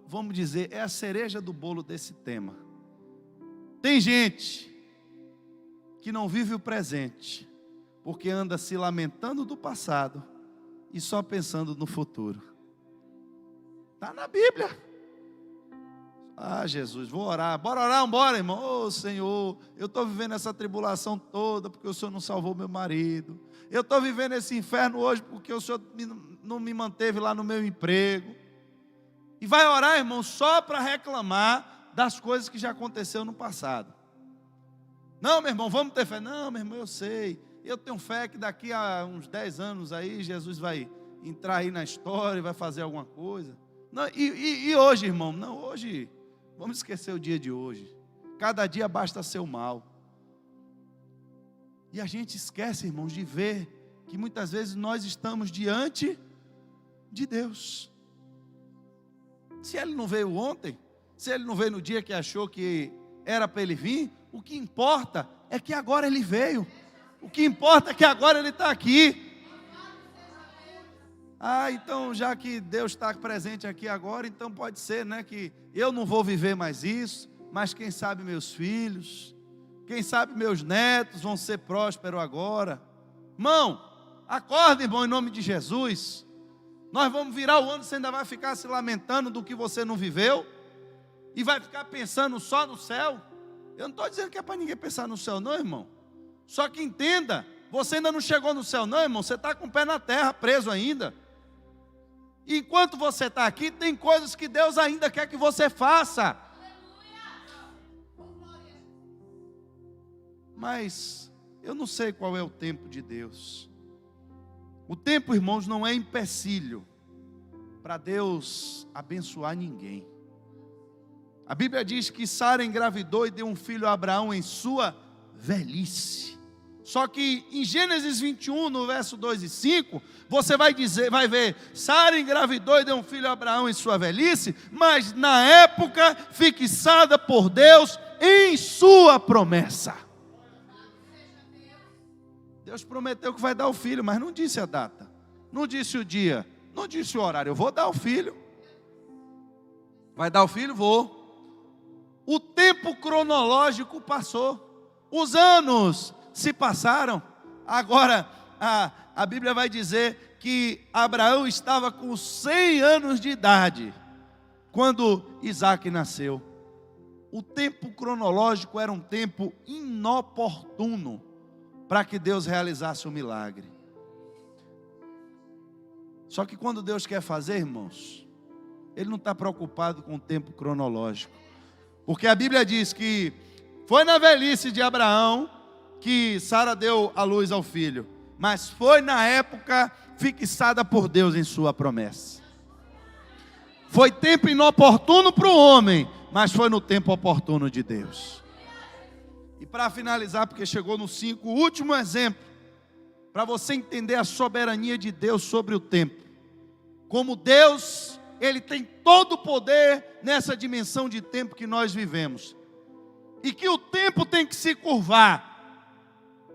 vamos dizer, é a cereja do bolo desse tema. Tem gente que não vive o presente, porque anda se lamentando do passado e só pensando no futuro. Está na Bíblia. Ah, Jesus, vou orar. Bora orar, bora, irmão. Ô, Senhor, eu estou vivendo essa tribulação toda porque o Senhor não salvou meu marido. Eu estou vivendo esse inferno hoje porque o Senhor não me manteve lá no meu emprego. E vai orar, irmão, só para reclamar das coisas que já aconteceu no passado. Não, meu irmão, vamos ter fé. Não, meu irmão, eu sei. Eu tenho fé que daqui a uns 10 anos aí, Jesus vai entrar aí na história e vai fazer alguma coisa. Não, e hoje, irmão? Não, hoje, vamos esquecer o dia de hoje. Cada dia basta ser o mal. E a gente esquece, irmãos, de ver que muitas vezes nós estamos diante de Deus. Se Ele não veio ontem, se Ele não veio no dia que achou que era para Ele vir, o que importa é que agora Ele veio. O que importa é que agora Ele está aqui. Ah, então já que Deus está presente aqui agora, então pode ser, né, que eu não vou viver mais isso, mas quem sabe meus filhos, quem sabe meus netos vão ser prósperos agora. Irmão, acorda, irmão, em nome de Jesus. Nós vamos virar o ano, você ainda vai ficar se lamentando do que você não viveu e vai ficar pensando só no céu. Eu não estou dizendo que é para ninguém pensar no céu não, irmão. Só que entenda, você ainda não chegou no céu não, irmão. Você está com o pé na terra, preso ainda. E enquanto você está aqui, tem coisas que Deus ainda quer que você faça. Mas eu não sei qual é o tempo de Deus. O tempo, irmãos, não é empecilho para Deus abençoar ninguém. A Bíblia diz que Sara engravidou e deu um filho a Abraão em sua velhice. Só que em Gênesis 21, no verso 2 e 5, você vai ver, Sara engravidou e deu um filho a Abraão em sua velhice, mas na época fixada por Deus em sua promessa. Deus prometeu que vai dar o filho, mas não disse a data, não disse o dia, não disse o horário. Eu vou dar o filho. Vai dar o filho? Vou. O tempo cronológico passou, os anos se passaram. Agora a Bíblia vai dizer que Abraão estava com 100 anos de idade quando Isaac nasceu. O tempo cronológico era um tempo inoportuno para que Deus realizasse o milagre. Só que quando Deus quer fazer, irmãos, Ele não está preocupado com o tempo cronológico, porque a Bíblia diz que foi na velhice de Abraão que Sara deu a luz ao filho, mas foi na época fixada por Deus em sua promessa. Foi tempo inoportuno para o homem, mas foi no tempo oportuno de Deus. E para finalizar, porque chegou no 5, o último exemplo, para você entender a soberania de Deus sobre o tempo. Como Deus, Ele tem todo o poder nessa dimensão de tempo que nós vivemos. E que o tempo tem que se curvar.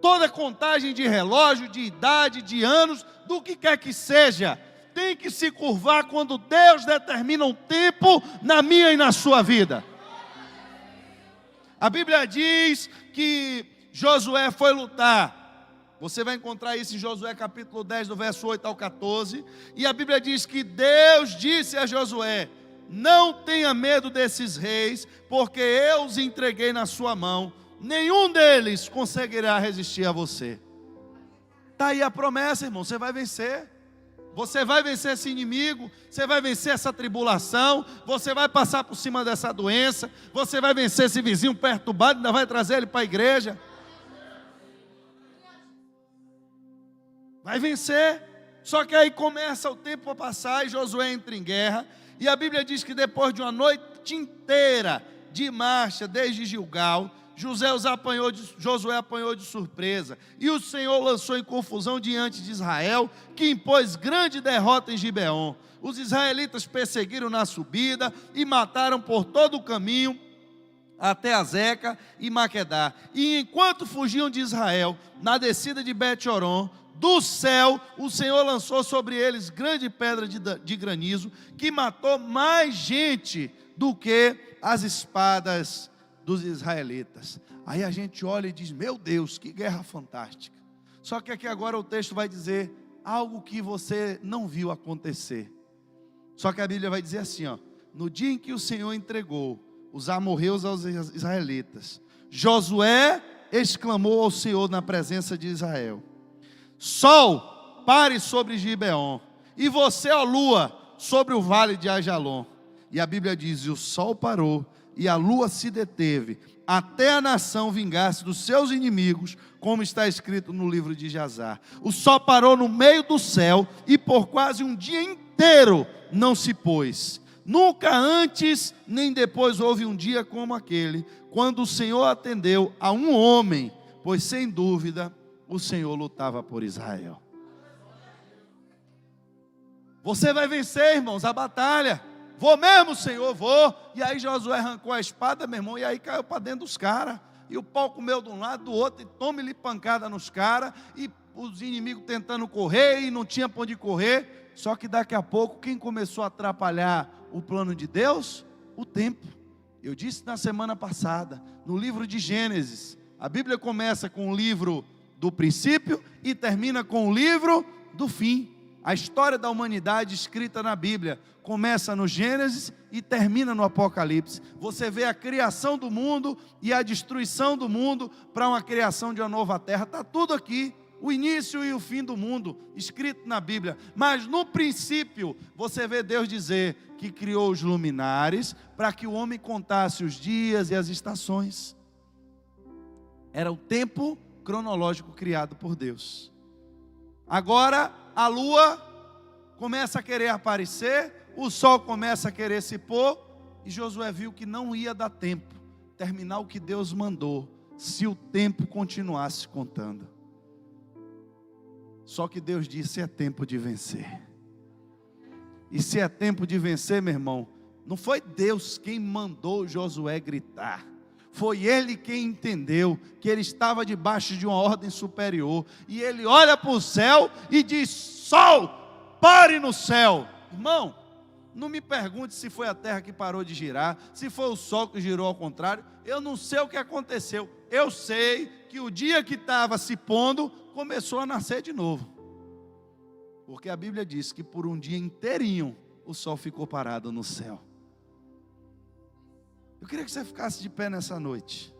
Toda contagem de relógio, de idade, de anos, do que quer que seja, tem que se curvar quando Deus determina um tempo na minha e na sua vida. A Bíblia diz que Josué foi lutar. Você vai encontrar isso em Josué capítulo 10, do verso 8 ao 14. E a Bíblia diz que Deus disse a Josué: não tenha medo desses reis, porque eu os entreguei na sua mão. Nenhum deles conseguirá resistir a você. Está aí a promessa, irmão. Você vai vencer. Você vai vencer esse inimigo. Você vai vencer essa tribulação. Você vai passar por cima dessa doença. Você vai vencer esse vizinho perturbado. Ainda vai trazer ele para a igreja. Vai vencer. Só que aí começa o tempo a passar e Josué entra em guerra. E a Bíblia diz que depois de uma noite inteira de marcha desde Gilgal, Josué apanhou de surpresa, e o Senhor lançou em confusão diante de Israel, que impôs grande derrota em Gibeon. Os israelitas perseguiram na subida e mataram por todo o caminho até Azeca e Maquedá. E enquanto fugiam de Israel, na descida de Bet-Horon, do céu o Senhor lançou sobre eles grande pedra de granizo, que matou mais gente do que as espadas dos israelitas. Aí a gente olha e diz: meu Deus, que guerra fantástica. Só que aqui agora o texto vai dizer algo que você não viu acontecer. Só que a Bíblia vai dizer assim, ó: no dia em que o Senhor entregou os amorreus aos israelitas, Josué exclamou ao Senhor na presença de Israel: sol, pare sobre Gibeon, e você, ó lua, sobre o vale de Ajalon. E a Bíblia diz: e o sol parou, e a lua se deteve, até a nação vingar-se dos seus inimigos, como está escrito no livro de Jazar. O sol parou no meio do céu, e por quase um dia inteiro não se pôs. Nunca antes nem depois houve um dia como aquele, quando o Senhor atendeu a um homem, pois sem dúvida o Senhor lutava por Israel. Você vai vencer, irmãos, a batalha. Vou mesmo, Senhor, vou. E aí Josué arrancou a espada, meu irmão, e aí caiu para dentro dos caras. E o pau comeu de um lado, do outro, e tome-lhe pancada nos caras. E os inimigos tentando correr, e não tinha para onde correr. Só que daqui a pouco, quem começou a atrapalhar o plano de Deus? O tempo. Eu disse na semana passada, no livro de Gênesis, a Bíblia começa com o livro do princípio e termina com o livro do fim. A história da humanidade escrita na Bíblia começa no Gênesis e termina no Apocalipse. Você vê a criação do mundo e a destruição do mundo para uma criação de uma nova terra. Está tudo aqui, o início e o fim do mundo, escrito na Bíblia. Mas no princípio, você vê Deus dizer que criou os luminares para que o homem contasse os dias e as estações. Era o tempo cronológico criado por Deus. Agora a lua começa a querer aparecer, o sol começa a querer se pôr, e Josué viu que não ia dar tempo terminar o que Deus mandou, se o tempo continuasse contando. Só que Deus disse: é tempo de vencer. E se é tempo de vencer, meu irmão, não foi Deus quem mandou Josué gritar. Foi ele quem entendeu que ele estava debaixo de uma ordem superior. E ele olha para o céu e diz: sol, pare no céu. Irmão, não me pergunte se foi a terra que parou de girar, se foi o sol que girou ao contrário. Eu não sei o que aconteceu. Eu sei que o dia que estava se pondo, começou a nascer de novo. Porque a Bíblia diz que por um dia inteirinho o sol ficou parado no céu. Eu queria que você ficasse de pé nessa noite.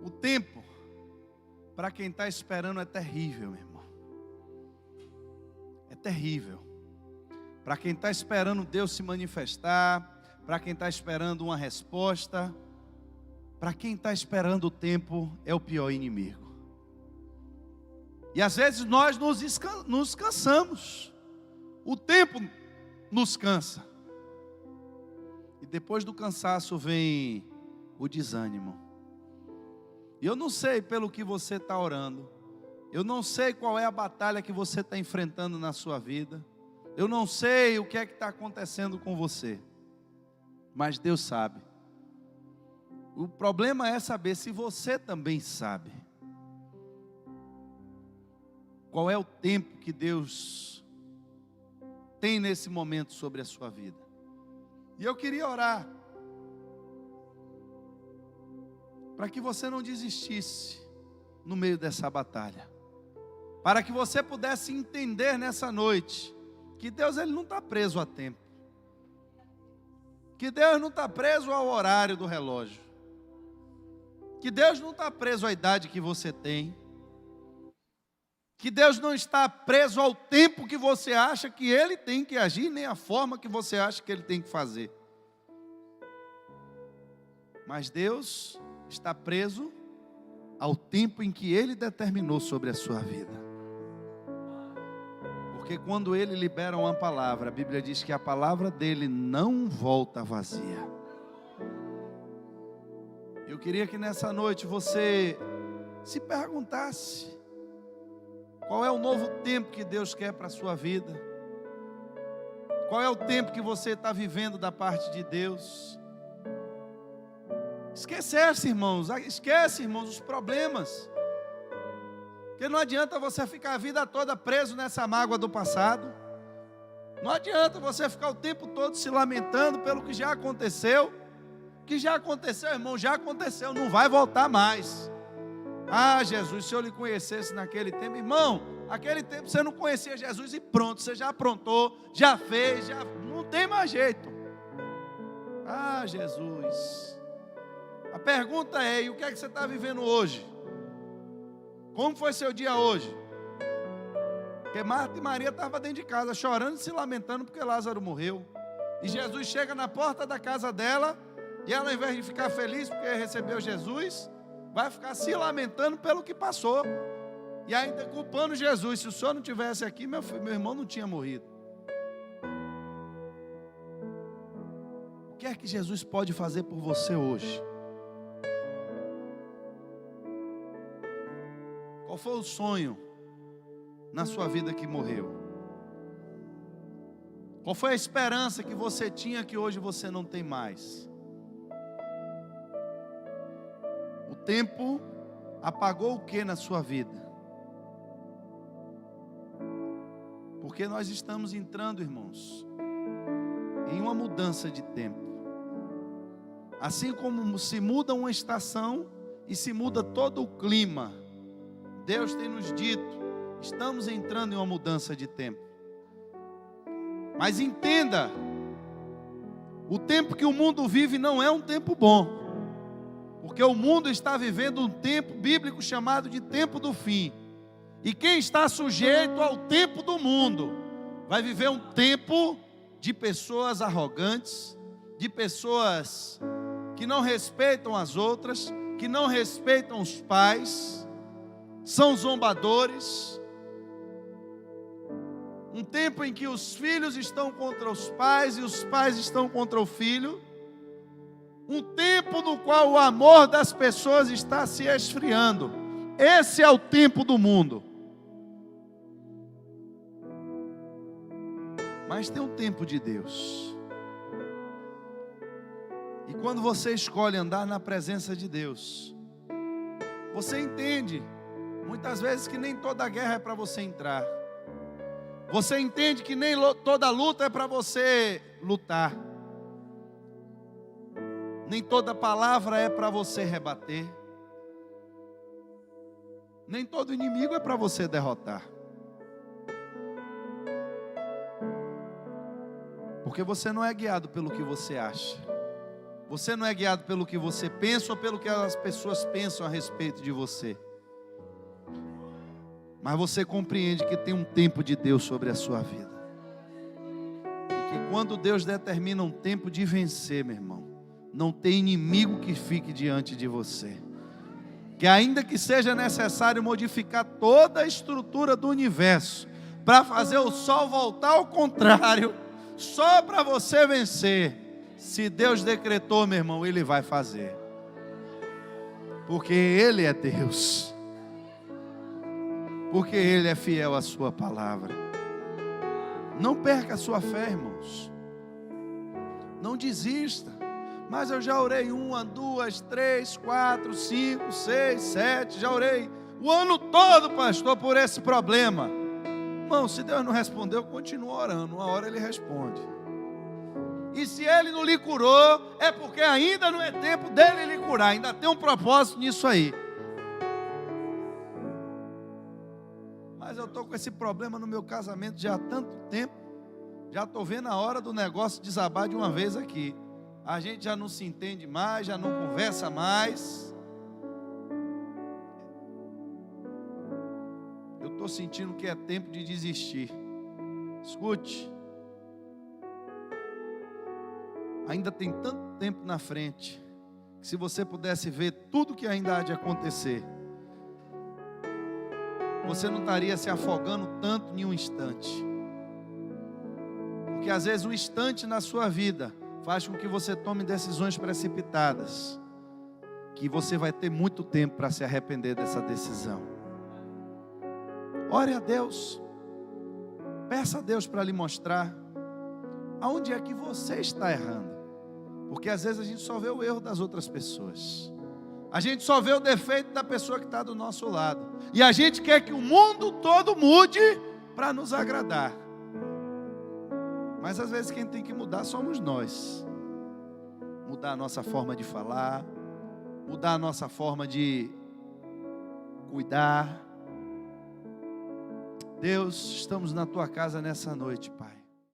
O tempo, para quem está esperando, é terrível, meu irmão. É terrível. Para quem está esperando Deus se manifestar, para quem está esperando uma resposta, para quem está esperando o tempo, é o pior inimigo. E às vezes nós nos cansamos. O tempo nos cansa. E depois do cansaço vem o desânimo. E eu não sei pelo que você está orando. Eu não sei qual é a batalha que você está enfrentando na sua vida. Eu não sei o que é que está acontecendo com você. Mas Deus sabe. O problema é saber se você também sabe. Qual é o tempo que Deus tem nesse momento sobre a sua vida. E eu queria orar para que você não desistisse no meio dessa batalha. Para que você pudesse entender nessa noite que Deus, ele não está preso a tempo. Que Deus não está preso ao horário do relógio. Que Deus não está preso à idade que você tem. Que Deus não está preso ao tempo que você acha que Ele tem que agir, nem a forma que você acha que Ele tem que fazer. Mas Deus está preso ao tempo em que Ele determinou sobre a sua vida. Porque quando Ele libera uma palavra, a Bíblia diz que a palavra dEle não volta vazia. Eu queria que nessa noite você se perguntasse: qual é o novo tempo que Deus quer para a sua vida? Qual é o tempo que você está vivendo da parte de Deus? Esquece, irmãos, os problemas. Porque não adianta você ficar a vida toda preso nessa mágoa do passado. Não adianta você ficar o tempo todo se lamentando pelo que já aconteceu. O que já aconteceu, irmão, já aconteceu, não vai voltar mais. Ah, Jesus, se eu lhe conhecesse naquele tempo, irmão, aquele tempo você não conhecia Jesus e pronto, você já aprontou, já fez, já não tem mais jeito. Ah, Jesus. A pergunta é, e o que é que você está vivendo hoje? Como foi seu dia hoje? Porque Marta e Maria estavam dentro de casa, chorando e se lamentando porque Lázaro morreu. E Jesus chega na porta da casa dela, e ela, ao invés de ficar feliz porque recebeu Jesus, vai ficar se lamentando pelo que passou. E ainda culpando Jesus. Se o senhor não tivesse aqui, meu irmão não tinha morrido. O que é que Jesus pode fazer por você hoje? Qual foi o sonho na sua vida que morreu? Qual foi a esperança que você tinha que hoje você não tem mais? O tempo apagou o que na sua vida? Porque nós estamos entrando, irmãos, em uma mudança de tempo. Assim como se muda uma estação e se muda todo o clima, Deus tem nos dito, estamos entrando em uma mudança de tempo. Mas entenda, o tempo que o mundo vive não é um tempo bom. Porque o mundo está vivendo um tempo bíblico chamado de tempo do fim. E quem está sujeito ao tempo do mundo, vai viver um tempo de pessoas arrogantes, de pessoas que não respeitam as outras, que não respeitam os pais, são zombadores. Um tempo em que os filhos estão contra os pais e os pais estão contra o filho. Um tempo no qual o amor das pessoas está se esfriando. Esse é o tempo do mundo. Mas tem um tempo de Deus. E quando você escolhe andar na presença de Deus, você entende, muitas vezes, que nem toda guerra é para você entrar. Você entende que nem toda luta é para você lutar. Nem toda palavra é para você rebater. Nem todo inimigo é para você derrotar. Porque você não é guiado pelo que você acha. Você não é guiado pelo que você pensa ou pelo que as pessoas pensam a respeito de você. Mas você compreende que tem um tempo de Deus sobre a sua vida. E que quando Deus determina um tempo de vencer, meu irmão, não tem inimigo que fique diante de você. Que ainda que seja necessário modificar toda a estrutura do universo para fazer o sol voltar ao contrário, só para você vencer, se Deus decretou, meu irmão, Ele vai fazer. Porque Ele é Deus. Porque Ele é fiel à sua palavra. Não perca a sua fé, irmãos. Não desista. Mas eu já orei 1, 2, 3, 4, 5, 6, 7. Já orei o ano todo, pastor, por esse problema. Irmão, se Deus não respondeu, continua orando. Uma hora Ele responde. E se Ele não lhe curou, é porque ainda não é tempo dEle lhe curar. Ainda tem um propósito nisso aí. Mas eu estou com esse problema no meu casamento já há tanto tempo. Já estou vendo a hora do negócio desabar de uma vez aqui. A gente já não se entende mais, já não conversa mais. Eu estou sentindo que é tempo de desistir. Escute. Ainda tem tanto tempo na frente, que se você pudesse ver tudo que ainda há de acontecer, você não estaria se afogando tanto em um instante. Porque às vezes um instante na sua vida faz com que você tome decisões precipitadas, que você vai ter muito tempo para se arrepender dessa decisão. Ore a Deus, peça a Deus para lhe mostrar aonde é que você está errando. Porque às vezes a gente só vê o erro das outras pessoas. A gente só vê o defeito da pessoa que está do nosso lado. E a gente quer que o mundo todo mude para nos agradar. Mas às vezes quem tem que mudar somos nós. Mudar a nossa forma de falar, mudar a nossa forma de cuidar. Deus, estamos na tua casa nessa noite, Pai.